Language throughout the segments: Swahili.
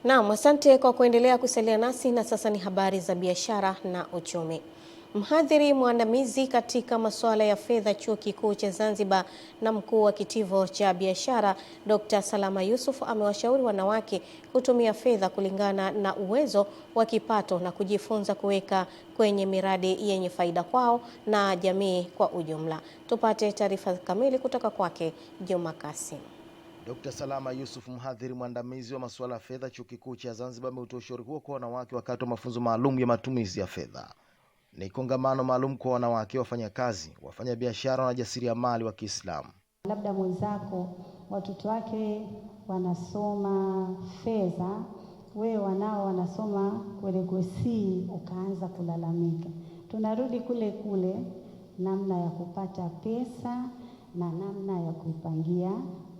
Naam, asante kwa kuendelea kusalia nasi na sasa ni habari za biashara na uchumi. Mhadhiri mwandamizi katika masuala ya fedha Chuo Kikuu cha Zanzibar na mkuu wa kitivo cha biashara Dr. Salama Yusuf amewashauri wanawake kutumia fedha kulingana na uwezo wa kipato na kujifunza kuweka kwenye miradi yenye faida kwao na jamii kwa ujumla. Tupate taarifa kamili kutoka kwake Juma Kasim. Dr. Salama Yusuf, mhadhiri mwandamizi wa masuala ya fedha Chuo Kikuu cha Zanzibar, ametoa ushauri huo kwa wanawake wakati wa mafunzo maalum ya matumizi ya fedha. Ni kongamano maalum kwa wanawake wafanyakazi, wafanyabiashara na wajasiriamali wa Kiislamu. Labda mwenzako watoto wake wanasoma fedha, wewe wanao wanasoma kweli, ukaanza kulalamika. Tunarudi kule kule, namna ya kupata pesa na namna ya kuipangia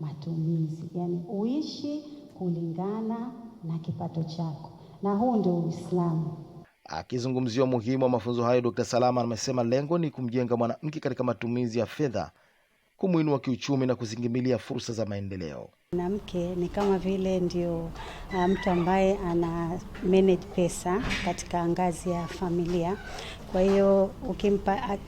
matumizi, yani uishi kulingana na kipato chako, na huu ndio Uislamu. Akizungumzia umuhimu wa mafunzo hayo, Dr. Salama amesema lengo ni kumjenga mwanamke katika matumizi ya fedha, kumuinua kiuchumi na kuzingimilia fursa za maendeleo. Mwanamke ni kama vile ndio mtu ambaye ana manage pesa katika ngazi ya familia. Kwa hiyo ukimpa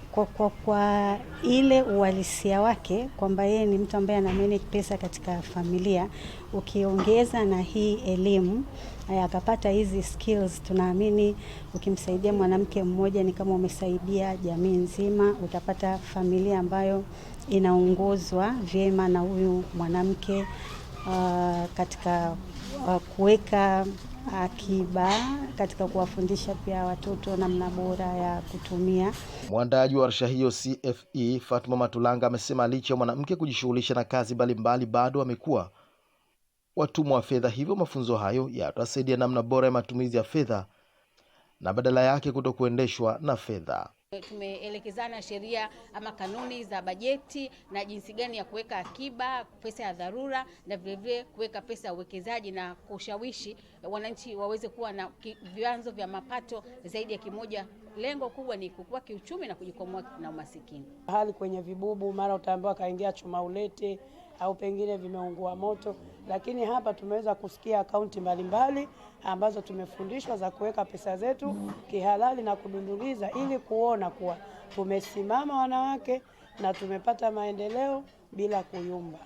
kwa ile uhalisia wake kwamba yeye ni mtu ambaye ana manage pesa katika familia, ukiongeza na hii elimu akapata hizi skills, tunaamini ukimsaidia mwanamke mmoja ni kama umesaidia jamii nzima. Utapata familia ambayo inaongozwa vyema na huyu mwanamke katika kuweka akiba, katika kuwafundisha pia watoto namna bora ya kutumia. Mwandaji wa warsha hiyo CFE Fatuma Matulanga amesema licha ya mwanamke kujishughulisha na kazi mbalimbali, bado amekuwa watumwa wa fedha, hivyo mafunzo hayo yatasaidia namna bora ya matumizi ya fedha na badala yake kutokuendeshwa na fedha. Tumeelekezana sheria ama kanuni za bajeti na jinsi gani ya kuweka akiba, pesa ya dharura, na vile kuweka pesa ya uwekezaji na kushawishi wananchi waweze kuwa na vyanzo vya mapato zaidi ya kimoja. Lengo kubwa ni kukua kiuchumi na kujikwamua na umasikini. Hali kwenye vibubu, mara utaambiwa kaingia chuma ulete au pengine vimeungua moto, lakini hapa tumeweza kusikia akaunti mbalimbali ambazo tumefundishwa za kuweka pesa zetu kihalali na kudunduliza, ili kuona kuwa tumesimama wanawake na tumepata maendeleo bila kuyumba.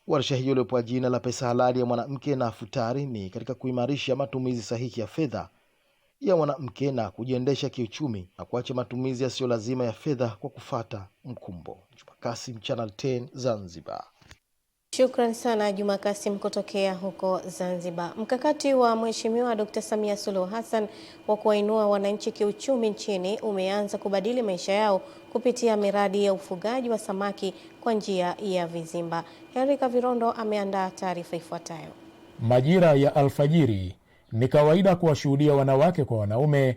Warsha hiyo iliyopewa jina la pesa halali ya mwanamke na futari ni katika kuimarisha matumizi sahihi ya fedha ya mwanamke na kujiendesha kiuchumi na kuacha matumizi yasiyo lazima ya fedha kwa kufata mkumbo. Juma Kasim, Channel 10, Zanzibar. Shukran sana Juma Kasim kutokea huko Zanzibar. Mkakati wa Mheshimiwa Dr. Samia Suluhu Hassan wa kuwainua wananchi kiuchumi nchini umeanza kubadili maisha yao kupitia miradi ya ufugaji wa samaki kwa njia ya vizimba. Henry Kavirondo ameandaa taarifa ifuatayo. Majira ya alfajiri ni kawaida kuwashuhudia wanawake kwa wanaume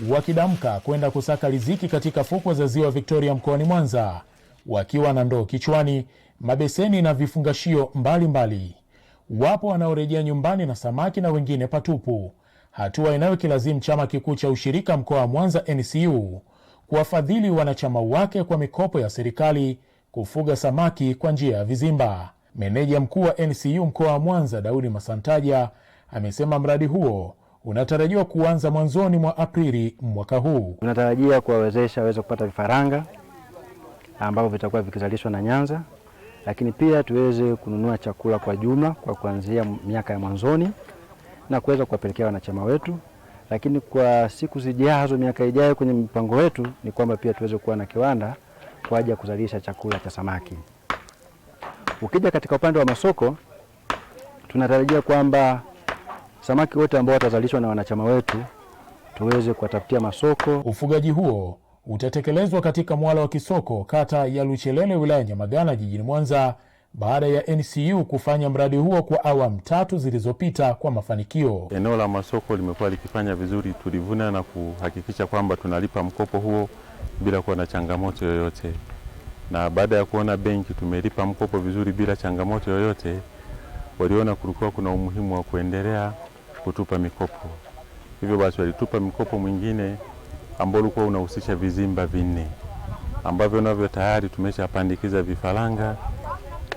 wakidamka kwenda kusaka riziki katika fukwe za Ziwa Victoria mkoani Mwanza, wakiwa na ndoo kichwani, mabeseni na vifungashio mbalimbali. Wapo wanaorejea nyumbani na samaki na wengine patupu, hatua inayokilazimu chama kikuu cha ushirika mkoa wa Mwanza NCU kuwafadhili wanachama wake kwa mikopo ya serikali kufuga samaki kwa njia ya vizimba. Meneja mkuu wa NCU mkoa wa Mwanza Daudi Masantaja amesema mradi huo unatarajiwa kuanza mwanzoni mwa Aprili mwaka huu. Tunatarajia kuwawezesha waweze kupata vifaranga ambavyo vitakuwa vikizalishwa na Nyanza, lakini pia tuweze kununua chakula kwa jumla kwa kuanzia miaka ya mwanzoni na kuweza kuwapelekea wanachama wetu. Lakini kwa siku zijazo, miaka ijayo, kwenye mipango wetu ni kwamba pia tuweze kuwa na kiwanda kwa ajili ya kuzalisha chakula cha samaki. Ukija katika upande wa masoko, tunatarajia kwamba samaki wote ambao watazalishwa na wanachama wetu tuweze kuwatafutia masoko. Ufugaji huo utatekelezwa katika mwala wa Kisoko, kata ya Luchelele, wilaya Nyamagana, jijini Mwanza, baada ya NCU kufanya mradi huo kwa awamu 3 zilizopita kwa mafanikio. Eneo la masoko limekuwa likifanya vizuri, tulivuna na kuhakikisha kwamba tunalipa mkopo huo bila kuwa na changamoto yoyote. Na baada ya kuona benki tumelipa mkopo vizuri bila changamoto yoyote, waliona kulikuwa kuna umuhimu wa kuendelea kutupa mikopo. Hivyo basi walitupa mikopo mwingine ambao ulikuwa unahusisha vizimba 4 ambavyo navyo tayari tumeshapandikiza vifaranga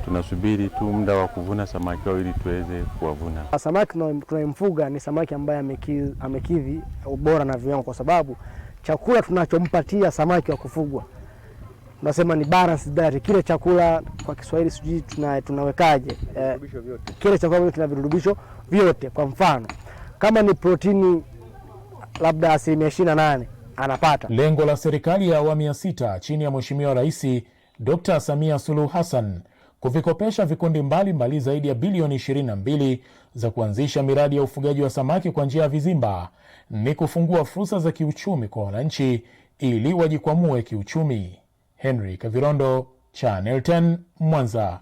tunasubiri tu muda wa kuvuna samaki hao ili tuweze kuwavuna. Samaki tunayemfuga ni samaki ambaye amekidhi ubora na viwango, kwa sababu chakula tunachompatia samaki wa kufugwa tunasema ni balanced diet. Kile chakula kwa Kiswahili sijui tunawekaje, kile chakula kina virutubisho vyote. Kwa mfano kama ni protini labda 28% anapata. Lengo la serikali ya awamu ya 6 chini ya Mheshimiwa Rais Dr. Samia Suluhu Hassan kuvikopesha vikundi mbalimbali zaidi ya bilioni 22 za kuanzisha miradi ya ufugaji wa samaki kwa njia ya vizimba ni kufungua fursa za kiuchumi kwa wananchi ili wajikwamue kiuchumi. Henry Kavirondo, Channel 10, Mwanza.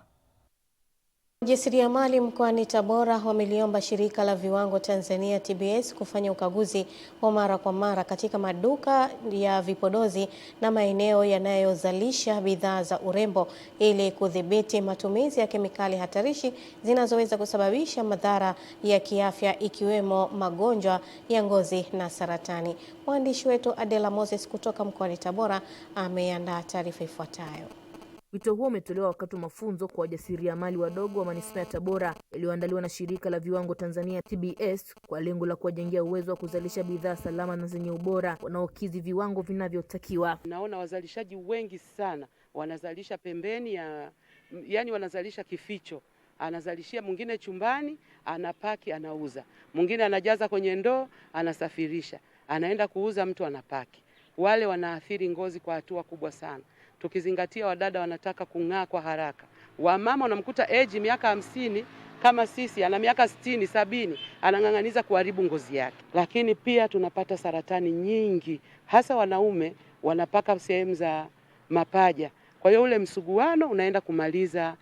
Wajasiriamali mkoani Tabora wameliomba Shirika la Viwango Tanzania TBS kufanya ukaguzi wa mara kwa mara katika maduka ya vipodozi na maeneo yanayozalisha bidhaa za urembo ili kudhibiti matumizi ya kemikali hatarishi zinazoweza kusababisha madhara ya kiafya ikiwemo magonjwa ya ngozi na saratani. Mwandishi wetu Adela Moses kutoka mkoani Tabora ameandaa taarifa ifuatayo. Wito huo umetolewa wakati wa mafunzo kwa wajasiriamali wadogo wa manispaa ya Tabora yaliyoandaliwa na Shirika la Viwango Tanzania TBS kwa lengo la kuwajengea uwezo wa kuzalisha bidhaa salama na zenye ubora wanaokidhi viwango vinavyotakiwa. Naona wazalishaji wengi sana wanazalisha pembeni yani wanazalisha kificho. Anazalishia mwingine chumbani, anapaki, anauza. Mwingine anajaza kwenye ndoo, anasafirisha. Anaenda kuuza, mtu anapaki. Wale wanaathiri ngozi kwa hatua kubwa sana. Tukizingatia wadada wanataka kung'aa kwa haraka. Wamama unamkuta age miaka 50 kama sisi, ana miaka 60, 70, anang'ang'aniza kuharibu ngozi yake. Lakini pia tunapata saratani nyingi, hasa wanaume wanapaka sehemu za mapaja. Kwa hiyo ule msuguano unaenda kumaliza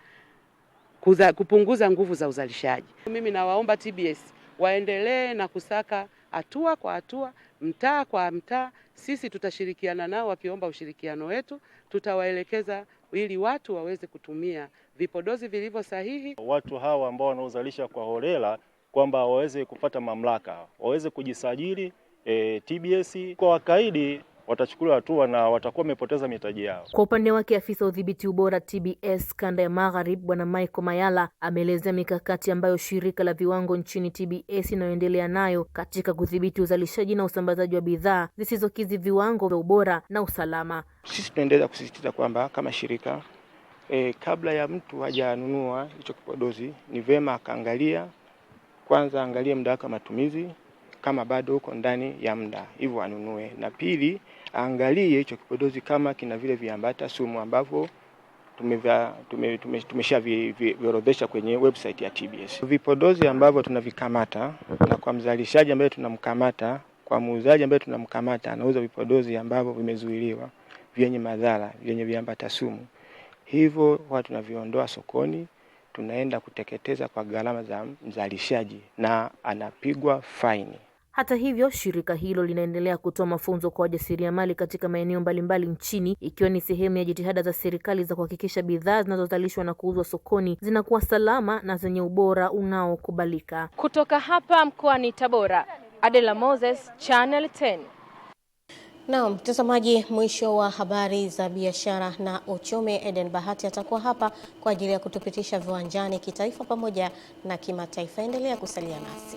kupunguza nguvu za uzalishaji. Mimi nawaomba TBS waendelee na kusaka hatua kwa hatua, mtaa kwa mtaa. Sisi tutashirikiana nao, wakiomba ushirikiano wetu tutawaelekeza ili watu waweze kutumia vipodozi vilivyo sahihi. Watu hawa ambao wanaozalisha kwa holela kwamba waweze kupata mamlaka, waweze kujisajili TBS. Kwa wakaidi watachukuliwa hatua na watakuwa wamepoteza mitaji yao. Kwa upande wake afisa udhibiti ubora TBS kanda ya Magharibi Bwana Michael Mayala ameelezea mikakati ambayo Shirika la Viwango nchini TBS inayoendelea nayo katika kudhibiti uzalishaji na usambazaji wa bidhaa zisizokidhi viwango vya ubora na usalama. Sisi tunaendelea kusisitiza kwamba kama shirika kabla ya mtu hajanunua hicho kipodozi ni vema akaangalia kwanza, angalie muda wake wa matumizi kama bado uko ndani ya muda hivyo anunue, na pili angalie hicho kipodozi kama kina vile viambata sumu ambavyo tumeshaviorodhesha kwenye website ya TBS. Vipodozi ambavyo tunavikamata, na kwa mzalishaji ambaye tunamkamata, kwa muuzaji ambaye tunamkamata anauza vipodozi ambavyo vimezuiliwa, vyenye madhara, vyenye viambata sumu, hivyo watu tunaviondoa sokoni, tunaenda kuteketeza kwa gharama za mzalishaji na anapigwa faini. Hata hivyo, shirika hilo linaendelea kutoa mafunzo kwa wajasiriamali katika maeneo mbalimbali nchini, ikiwa ni sehemu ya jitihada za serikali za kuhakikisha bidhaa zinazozalishwa na kuuzwa sokoni zinakuwa salama na zenye ubora unaokubalika. Kutoka hapa mkoani Tabora, Adela Moses, Channel 10. Naam, mtazamaji, mwisho wa habari za biashara na uchumi. Eden Bahati atakuwa hapa kwa ajili ya kutupitisha viwanjani kitaifa pamoja na kimataifa. Endelea kusalia nasi.